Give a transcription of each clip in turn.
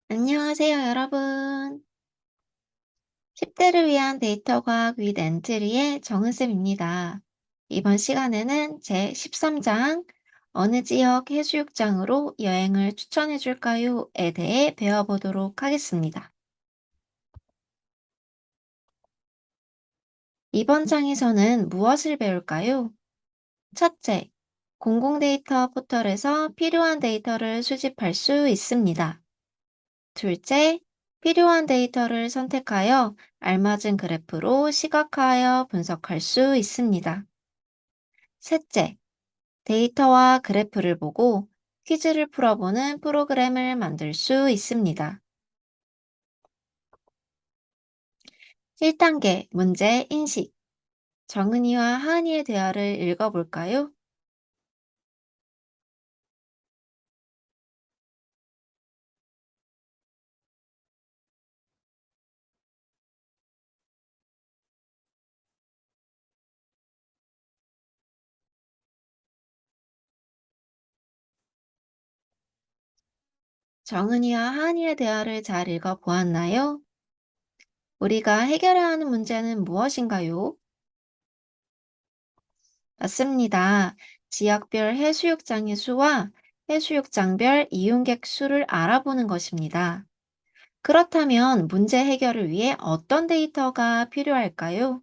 안녕하세요, 여러분. 10대를 위한 데이터 과학 윗 엔트리의 정은쌤입니다. 이번 시간에는 제 13장 어느 지역 해수욕장으로 여행을 추천해 줄까요?에 대해 배워보도록 하겠습니다. 이번 장에서는 무엇을 배울까요? 첫째, 공공 데이터 포털에서 필요한 데이터를 수집할 수 있습니다. 둘째, 필요한 데이터를 선택하여 알맞은 그래프로 시각화하여 분석할 수 있습니다. 셋째, 데이터와 그래프를 보고 퀴즈를 풀어보는 프로그램을 만들 수 있습니다. 1단계 문제 인식. 정은이와 하은이의 대화를 읽어볼까요? 정은이와 하은이의 대화를 잘 읽어보았나요? 우리가 해결해야 하는 문제는 무엇인가요? 맞습니다. 지역별 해수욕장의 수와 해수욕장별 이용객 수를 알아보는 것입니다. 그렇다면 문제 해결을 위해 어떤 데이터가 필요할까요?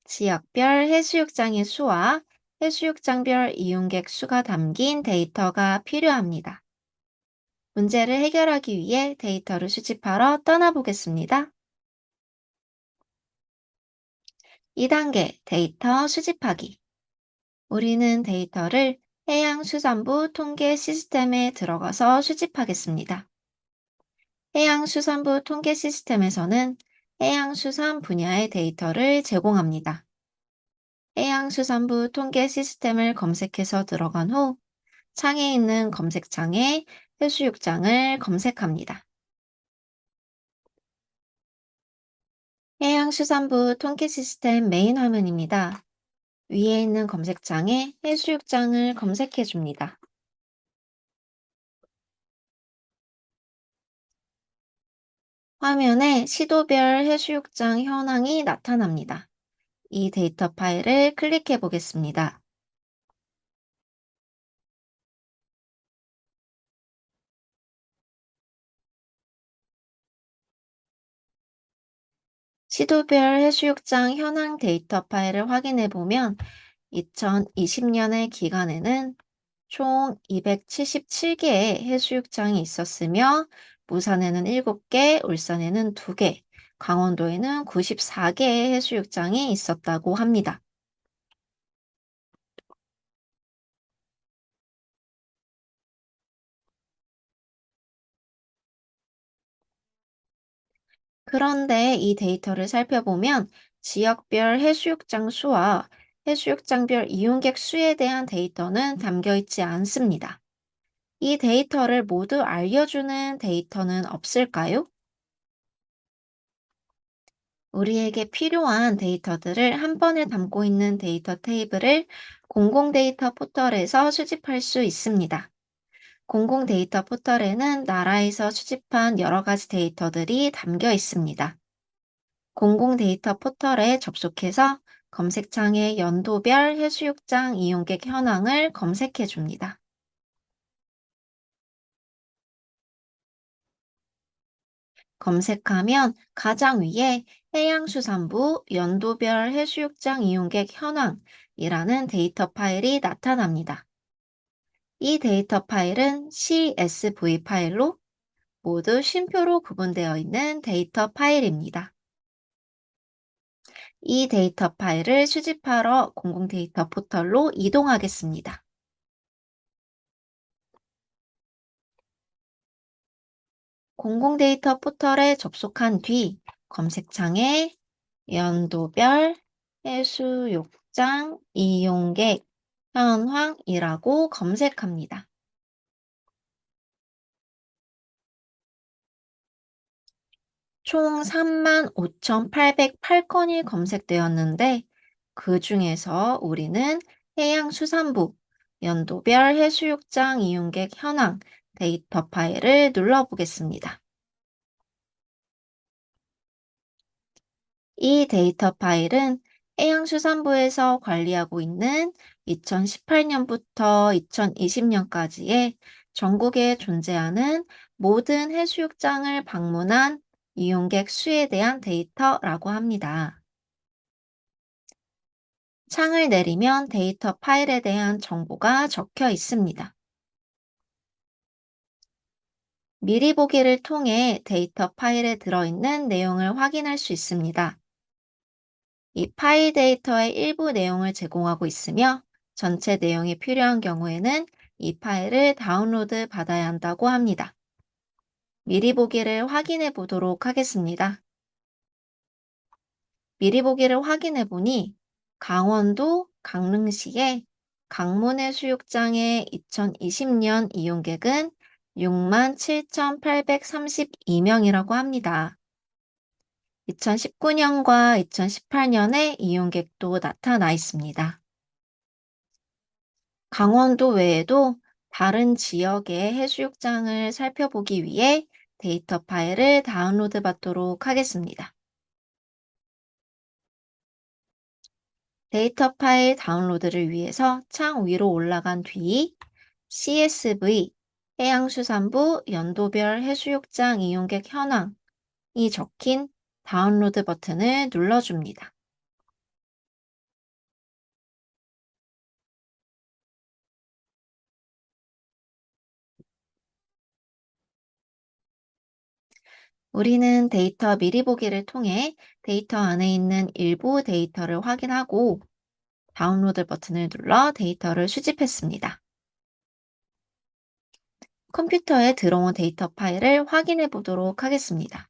지역별 해수욕장의 수와 해수욕장별 이용객 수가 담긴 데이터가 필요합니다. 문제를 해결하기 위해 데이터를 수집하러 떠나보겠습니다. 2단계 데이터 수집하기. 우리는 데이터를 해양수산부 통계 시스템에 들어가서 수집하겠습니다. 해양수산부 통계 시스템에서는 해양수산 분야의 데이터를 제공합니다. 해양수산부 통계 시스템을 검색해서 들어간 후 창에 있는 검색창에 해수욕장을 검색합니다. 해양수산부 통계 시스템 메인 화면입니다. 위에 있는 검색창에 해수욕장을 검색해 줍니다. 화면에 시도별 해수욕장 현황이 나타납니다. 이 데이터 파일을 클릭해 보겠습니다. 시도별 해수욕장 현황 데이터 파일을 확인해 보면 2020년의 기간에는 총 277개의 해수욕장이 있었으며 부산에는 7개, 울산에는 2개, 강원도에는 94개의 해수욕장이 있었다고 합니다. 그런데 이 데이터를 살펴보면 지역별 해수욕장 수와 해수욕장별 이용객 수에 대한 데이터는 담겨 있지 않습니다. 이 데이터를 모두 알려주는 데이터는 없을까요? 우리에게 필요한 데이터들을 한 번에 담고 있는 데이터 테이블을 공공 데이터 포털에서 수집할 수 있습니다. 공공 데이터 포털에는 나라에서 수집한 여러 가지 데이터들이 담겨 있습니다. 공공 데이터 포털에 접속해서 검색창에 연도별 해수욕장 이용객 현황을 검색해 줍니다. 검색하면 가장 위에 해양수산부 연도별 해수욕장 이용객 현황이라는 데이터 파일이 나타납니다. 이 데이터 파일은 CSV 파일로 모두 쉼표로 구분되어 있는 데이터 파일입니다. 이 데이터 파일을 수집하러 공공 데이터 포털로 이동하겠습니다. 공공 데이터 포털에 접속한 뒤 검색창에 연도별 해수욕장 이용객 현황이라고 검색합니다. 총 35,808건이 검색되었는데 그 중에서 우리는 해양수산부 연도별 해수욕장 이용객 현황 데이터 파일을 눌러보겠습니다. 이 데이터 파일은 해양수산부에서 관리하고 있는 2018년부터 2020년까지의 전국에 존재하는 모든 해수욕장을 방문한 이용객 수에 대한 데이터라고 합니다. 창을 내리면 데이터 파일에 대한 정보가 적혀 있습니다. 미리 보기를 통해 데이터 파일에 들어있는 내용을 확인할 수 있습니다. 이 파일 데이터의 일부 내용을 제공하고 있으며 전체 내용이 필요한 경우에는 이 파일을 다운로드 받아야 한다고 합니다. 미리 보기를 확인해 보도록 하겠습니다. 미리 보기를 확인해 보니 강원도 강릉시의 강문해수욕장의 2020년 이용객은 67,832명이라고 합니다. 2019년과 2018년의 이용객도 나타나 있습니다. 강원도 외에도 다른 지역의 해수욕장을 살펴보기 위해 데이터 파일을 다운로드 받도록 하겠습니다. 데이터 파일 다운로드를 위해서 창 위로 올라간 뒤 CSV 해양수산부 연도별 해수욕장 이용객 현황이 적힌 다운로드 버튼을 눌러줍니다. 우리는 데이터 미리 보기를 통해 데이터 안에 있는 일부 데이터를 확인하고 다운로드 버튼을 눌러 데이터를 수집했습니다. 컴퓨터에 들어온 데이터 파일을 확인해 보도록 하겠습니다.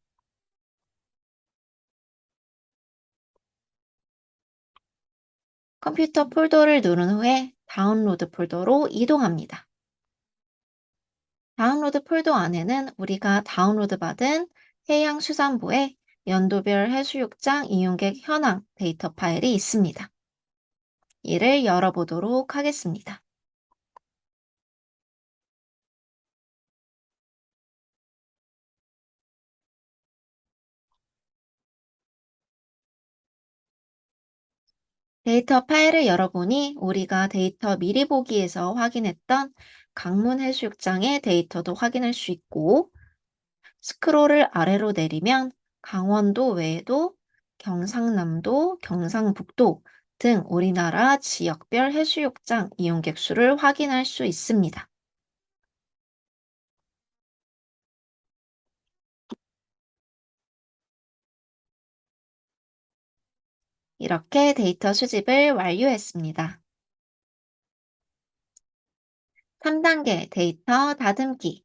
컴퓨터 폴더를 누른 후에 다운로드 폴더로 이동합니다. 다운로드 폴더 안에는 우리가 다운로드 받은 해양수산부의 연도별 해수욕장 이용객 현황 데이터 파일이 있습니다. 이를 열어보도록 하겠습니다. 데이터 파일을 열어보니 우리가 데이터 미리 보기에서 확인했던 강문 해수욕장의 데이터도 확인할 수 있고, 스크롤을 아래로 내리면 강원도 외에도 경상남도, 경상북도 등 우리나라 지역별 해수욕장 이용객 수를 확인할 수 있습니다. 이렇게 데이터 수집을 완료했습니다. 3단계 데이터 다듬기.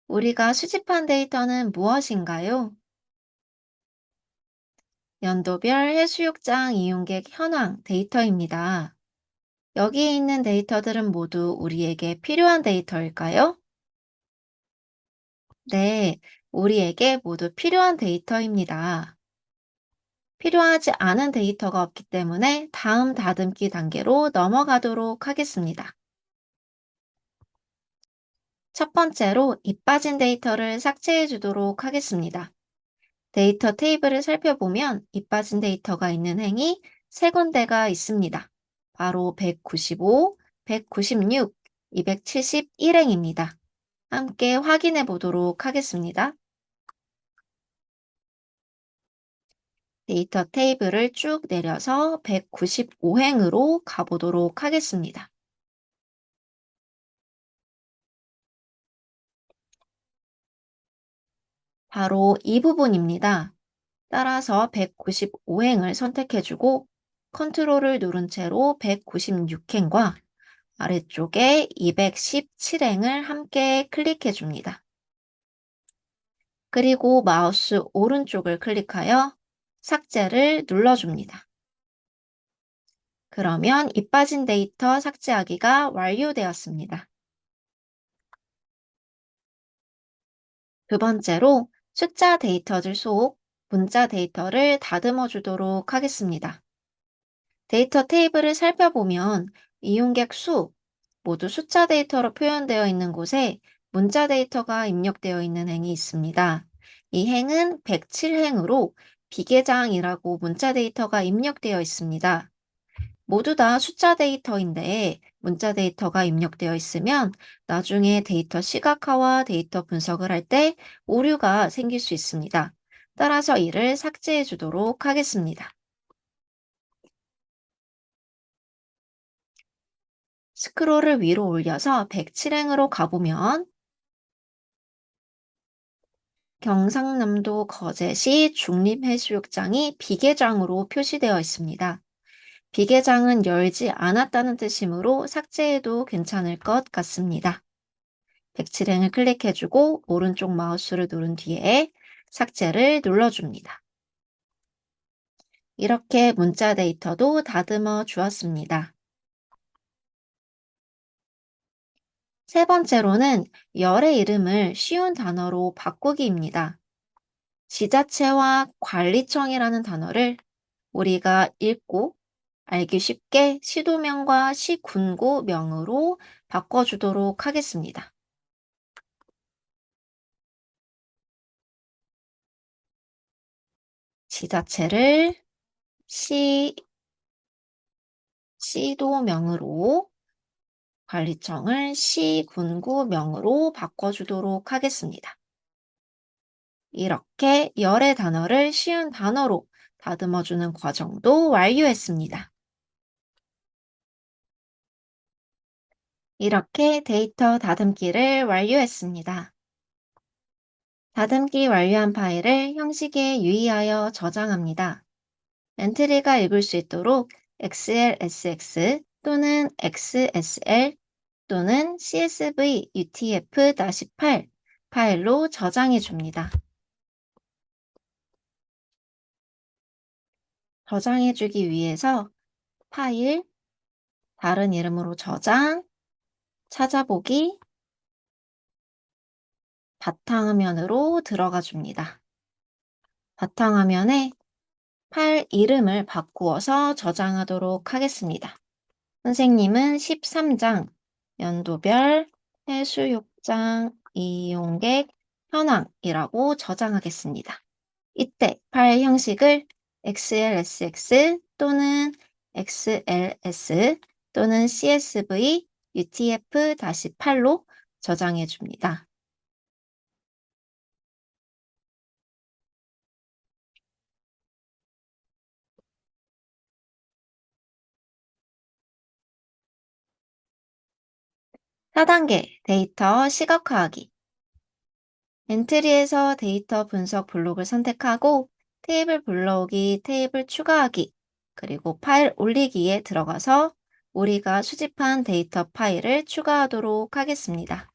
우리가 수집한 데이터는 무엇인가요? 연도별 해수욕장 이용객 현황 데이터입니다. 여기에 있는 데이터들은 모두 우리에게 필요한 데이터일까요? 네, 우리에게 모두 필요한 데이터입니다. 필요하지 않은 데이터가 없기 때문에 다음 다듬기 단계로 넘어가도록 하겠습니다. 첫 번째로 입 빠진 데이터를 삭제해 주도록 하겠습니다. 데이터 테이블을 살펴보면 입 빠진 데이터가 있는 행이 세 군데가 있습니다. 바로 195, 196, 271행입니다. 함께 확인해 보도록 하겠습니다. 데이터 테이블을 쭉 내려서 195행으로 가보도록 하겠습니다. 바로 이 부분입니다. 따라서 195행을 선택해주고 컨트롤을 누른 채로 196행과 아래쪽에 217행을 함께 클릭해줍니다. 그리고 마우스 오른쪽을 클릭하여 삭제를 눌러줍니다. 그러면 입 빠진 데이터 삭제하기가 완료되었습니다. 두 번째로 숫자 데이터들 속 문자 데이터를 다듬어 주도록 하겠습니다. 데이터 테이블을 살펴보면 이용객 수 모두 숫자 데이터로 표현되어 있는 곳에 문자 데이터가 입력되어 있는 행이 있습니다. 이 행은 107행으로 비계장이라고 문자 데이터가 입력되어 있습니다. 모두 다 숫자 데이터인데 문자 데이터가 입력되어 있으면 나중에 데이터 시각화와 데이터 분석을 할 때 오류가 생길 수 있습니다. 따라서 이를 삭제해 주도록 하겠습니다. 스크롤을 위로 올려서 107행으로 가보면 경상남도 거제시 중립해수욕장이 비계장으로 표시되어 있습니다. 비계장은 열지 않았다는 뜻이므로 삭제해도 괜찮을 것 같습니다. 백칠행을 클릭해주고 오른쪽 마우스를 누른 뒤에 삭제를 눌러줍니다. 이렇게 문자 데이터도 다듬어 주었습니다. 세 번째로는 열의 이름을 쉬운 단어로 바꾸기입니다. 지자체와 관리청이라는 단어를 우리가 읽고 알기 쉽게 시도명과 시군구명으로 바꿔주도록 하겠습니다. 지자체를 시도명으로, 관리청을 시군구명으로 바꿔주도록 하겠습니다. 이렇게 열의 단어를 쉬운 단어로 다듬어주는 과정도 완료했습니다. 이렇게 데이터 다듬기를 완료했습니다. 다듬기 완료한 파일을 형식에 유의하여 저장합니다. 엔트리가 읽을 수 있도록 XLSX 또는 XSL 또는 CSV UTF-8 파일로 저장해 줍니다. 저장해 주기 위해서 파일, 다른 이름으로 저장, 찾아보기, 바탕화면으로 들어가 줍니다. 바탕화면에 파일 이름을 바꾸어서 저장하도록 하겠습니다. 선생님은 13장 연도별 해수욕장 이용객 현황이라고 저장하겠습니다. 이때 파일 형식을 XLSX 또는 XLS 또는 CSV UTF-8로 저장해 줍니다. (4단계) 데이터 시각화하기. 엔트리에서 데이터 분석 블록을 선택하고 테이블 불러오기, 테이블 추가하기, 그리고 파일 올리기에 들어가서 우리가 수집한 데이터 파일을 추가하도록 하겠습니다.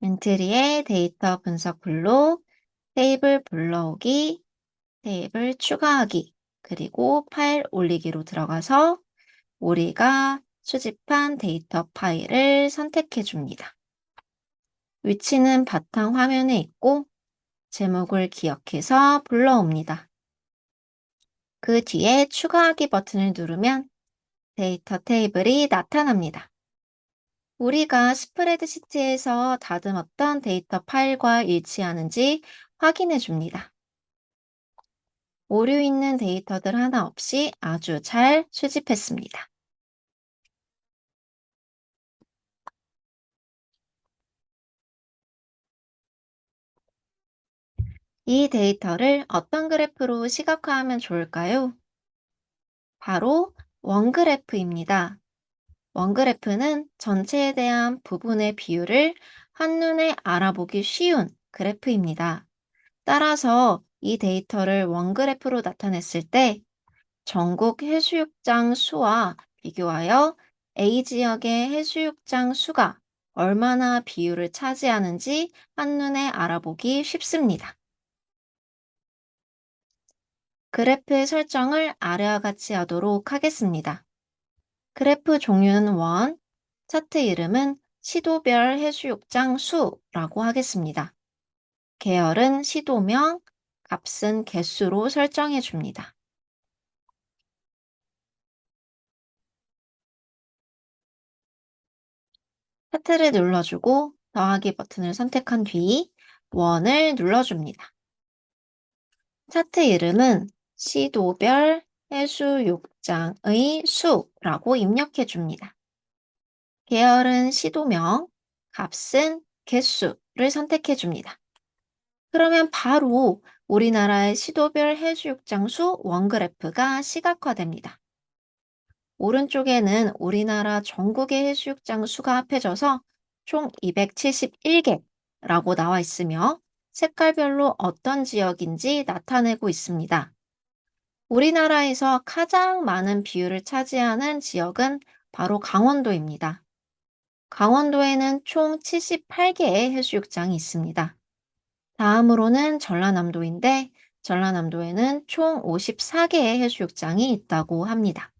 엔트리에 데이터 분석 블록, 테이블 불러오기, 테이블 추가하기, 그리고 파일 올리기로 들어가서 우리가 수집한 데이터 파일을 선택해 줍니다. 위치는 바탕 화면에 있고 제목을 기억해서 불러옵니다. 그 뒤에 추가하기 버튼을 누르면 데이터 테이블이 나타납니다. 우리가 스프레드시트에서 다듬었던 데이터 파일과 일치하는지 확인해 줍니다. 오류 있는 데이터들 하나 없이 아주 잘 수집했습니다. 이 데이터를 어떤 그래프로 시각화하면 좋을까요? 바로 원그래프입니다. 원그래프는 전체에 대한 부분의 비율을 한눈에 알아보기 쉬운 그래프입니다. 따라서 이 데이터를 원그래프로 나타냈을 때 전국 해수욕장 수와 비교하여 A 지역의 해수욕장 수가 얼마나 비율을 차지하는지 한눈에 알아보기 쉽습니다. 그래프의 설정을 아래와 같이 하도록 하겠습니다. 그래프 종류는 원, 차트 이름은 시도별 해수욕장 수라고 하겠습니다. 계열은 시도명, 값은 개수로 설정해 줍니다. 차트를 눌러주고 더하기 버튼을 선택한 뒤 원을 눌러줍니다. 차트 이름은 시도별 해수욕장의 수라고 입력해 줍니다. 계열은 시도명, 값은 개수를 선택해 줍니다. 그러면 바로 우리나라의 시도별 해수욕장 수 원그래프가 시각화됩니다. 오른쪽에는 우리나라 전국의 해수욕장 수가 합해져서 총 271개라고 나와 있으며 색깔별로 어떤 지역인지 나타내고 있습니다. 우리나라에서 가장 많은 비율을 차지하는 지역은 바로 강원도입니다. 강원도에는 총 78개의 해수욕장이 있습니다. 다음으로는 전라남도인데 전라남도에는 총 54개의 해수욕장이 있다고 합니다.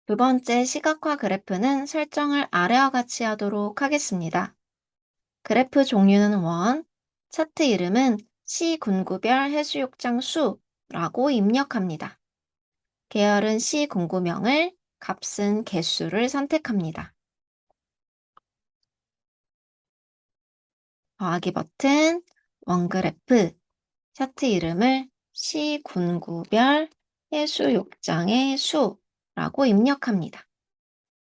두 번째 시각화 그래프는 설정을 아래와 같이 하도록 하겠습니다. 그래프 종류는 원, 차트 이름은 시군구별 해수욕장 수라고 입력합니다. 계열은 시군구명을, 값은 개수를 선택합니다. 더하기 버튼, 원그래프, 차트 이름을 시군구별 해수욕장의 수라고 입력합니다.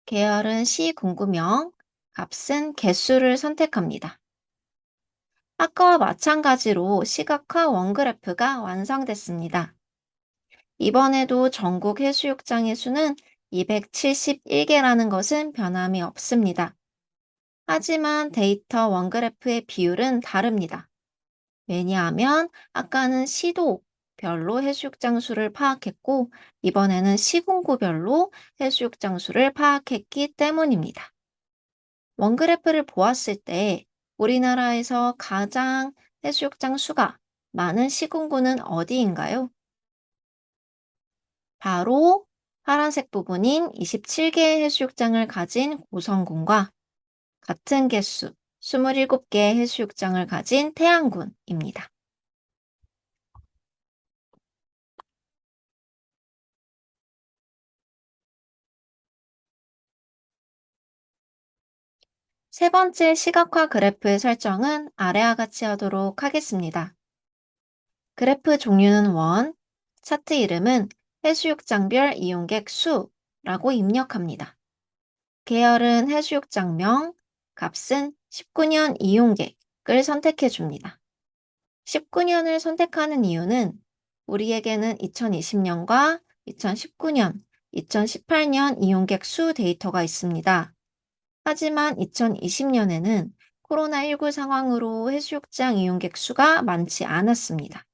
계열은 시군구명, 값은 개수를 선택합니다. 아까와 마찬가지로 시각화 원그래프가 완성됐습니다. 이번에도 전국 해수욕장의 수는 271개라는 것은 변함이 없습니다. 하지만 데이터 원그래프의 비율은 다릅니다. 왜냐하면 아까는 시도별로 해수욕장 수를 파악했고 이번에는 시군구별로 해수욕장 수를 파악했기 때문입니다. 원그래프를 보았을 때 우리나라에서 가장 해수욕장 수가 많은 시군구는 어디인가요? 바로 파란색 부분인 27개의 해수욕장을 가진 고성군과 같은 개수 27개의 해수욕장을 가진 태안군입니다. 세 번째 시각화 그래프의 설정은 아래와 같이 하도록 하겠습니다. 그래프 종류는 원, 차트 이름은 해수욕장별 이용객 수라고 입력합니다. 계열은 해수욕장명, 값은 19년 이용객을 선택해 줍니다. 19년을 선택하는 이유는 우리에게는 2020년과 2019년, 2018년 이용객 수 데이터가 있습니다. 하지만 2020년에는 코로나19 상황으로 해수욕장 이용객 수가 많지 않았습니다.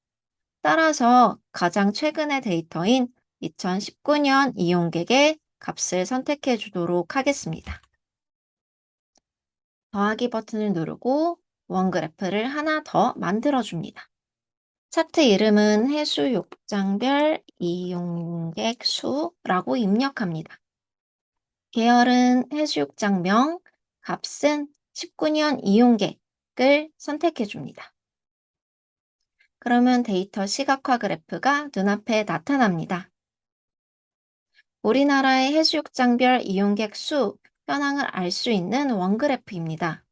따라서 가장 최근의 데이터인 2019년 이용객의 값을 선택해 주도록 하겠습니다. 더하기 버튼을 누르고 원그래프를 하나 더 만들어 줍니다. 차트 이름은 해수욕장별 이용객 수라고 입력합니다. 계열은 해수욕장명, 값은 19년 이용객을 선택해 줍니다. 그러면 데이터 시각화 그래프가 눈앞에 나타납니다. 우리나라의 해수욕장별 이용객 수 현황을 알 수 있는 원그래프입니다.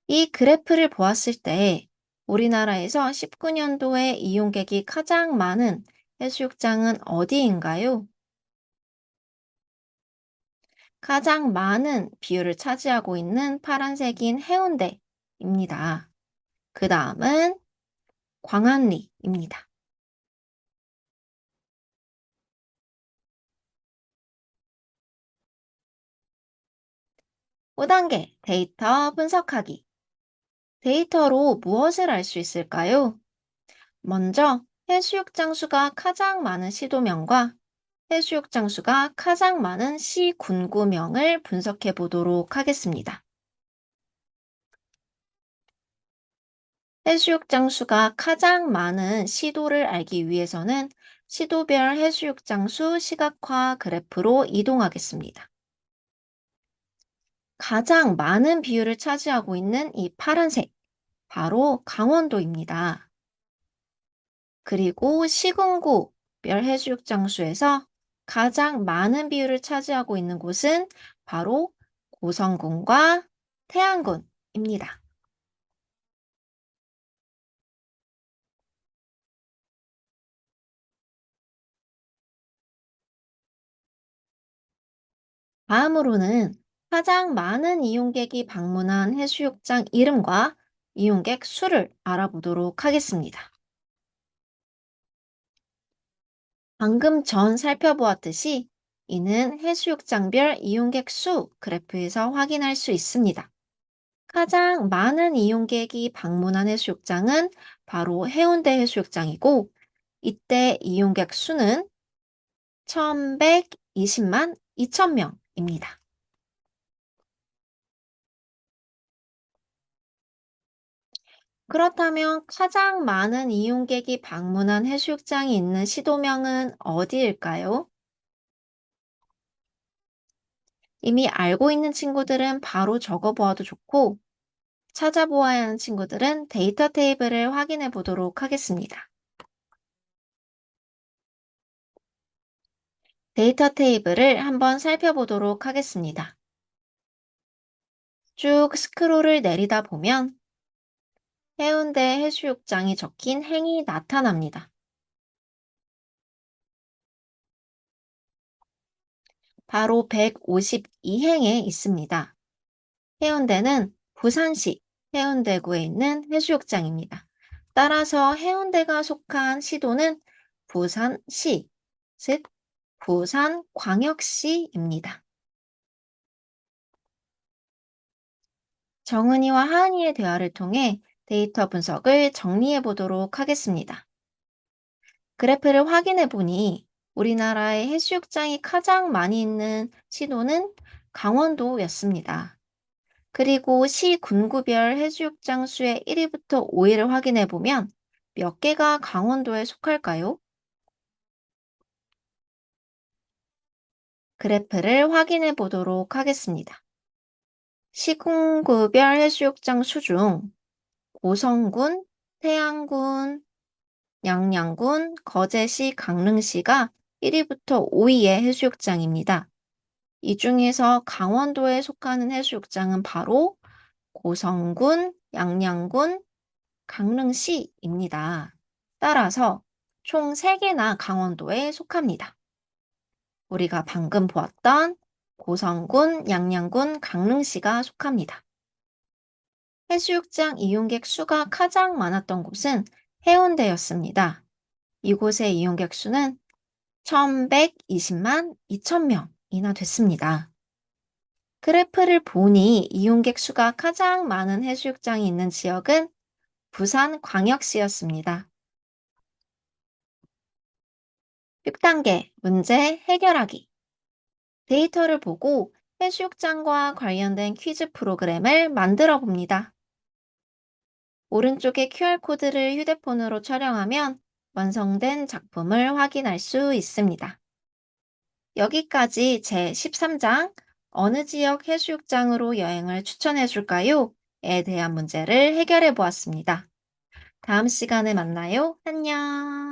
이 그래프를 보았을 때 우리나라에서 19년도에 이용객이 가장 많은 해수욕장은 어디인가요? 가장 많은 비율을 차지하고 있는 파란색인 해운대입니다. 그 다음은 광안리입니다. 5단계 데이터 분석하기. 데이터로 무엇을 알 수 있을까요? 먼저 해수욕장 수가 가장 많은 시도명과 해수욕장 수가 가장 많은 시군구명을 분석해 보도록 하겠습니다. 해수욕장 수가 가장 많은 시도를 알기 위해서는 시도별 해수욕장 수 시각화 그래프로 이동하겠습니다. 가장 많은 비율을 차지하고 있는 이 파란색, 바로 강원도입니다. 그리고 시군구별 해수욕장 수에서 가장 많은 비율을 차지하고 있는 곳은 바로 고성군과 태안군입니다. 다음으로는 가장 많은 이용객이 방문한 해수욕장 이름과 이용객 수를 알아보도록 하겠습니다. 방금 전 살펴보았듯이 이는 해수욕장별 이용객 수 그래프에서 확인할 수 있습니다. 가장 많은 이용객이 방문한 해수욕장은 바로 해운대 해수욕장이고, 이때 이용객 수는 1120만 2천명입니다. 그렇다면 가장 많은 이용객이 방문한 해수욕장이 있는 시도명은 어디일까요? 이미 알고 있는 친구들은 바로 적어보아도 좋고, 찾아보아야 하는 친구들은 데이터 테이블을 확인해 보도록 하겠습니다. 데이터 테이블을 한번 살펴보도록 하겠습니다. 쭉 스크롤을 내리다 보면 해운대 해수욕장이 적힌 행이 나타납니다. 바로 152행에 있습니다. 해운대는 부산시 해운대구에 있는 해수욕장입니다. 따라서 해운대가 속한 시도는 부산시, 즉 부산광역시입니다. 정은이와 하은이의 대화를 통해 데이터 분석을 정리해 보도록 하겠습니다. 그래프를 확인해 보니 우리나라의 해수욕장이 가장 많이 있는 시도는 강원도였습니다. 그리고 시 군구별 해수욕장 수의 1위부터 5위를 확인해 보면 몇 개가 강원도에 속할까요? 그래프를 확인해 보도록 하겠습니다. 시군구별 해수욕장 수 중 고성군, 태안군, 양양군, 거제시, 강릉시가 1위부터 5위의 해수욕장입니다. 이 중에서 강원도에 속하는 해수욕장은 바로 고성군, 양양군, 강릉시입니다. 따라서 총 3개나 강원도에 속합니다. 우리가 방금 보았던 고성군, 양양군, 강릉시가 속합니다. 해수욕장 이용객 수가 가장 많았던 곳은 해운대였습니다. 이곳의 이용객 수는 1120만 2천명이나 됐습니다. 그래프를 보니 이용객 수가 가장 많은 해수욕장이 있는 지역은 부산광역시였습니다. 6단계 문제 해결하기. 데이터를 보고 해수욕장과 관련된 퀴즈 프로그램을 만들어 봅니다. 오른쪽의 QR코드를 휴대폰으로 촬영하면 완성된 작품을 확인할 수 있습니다. 여기까지 제 13장 어느 지역 해수욕장으로 여행을 추천해 줄까요? 에 대한 문제를 해결해 보았습니다. 다음 시간에 만나요. 안녕.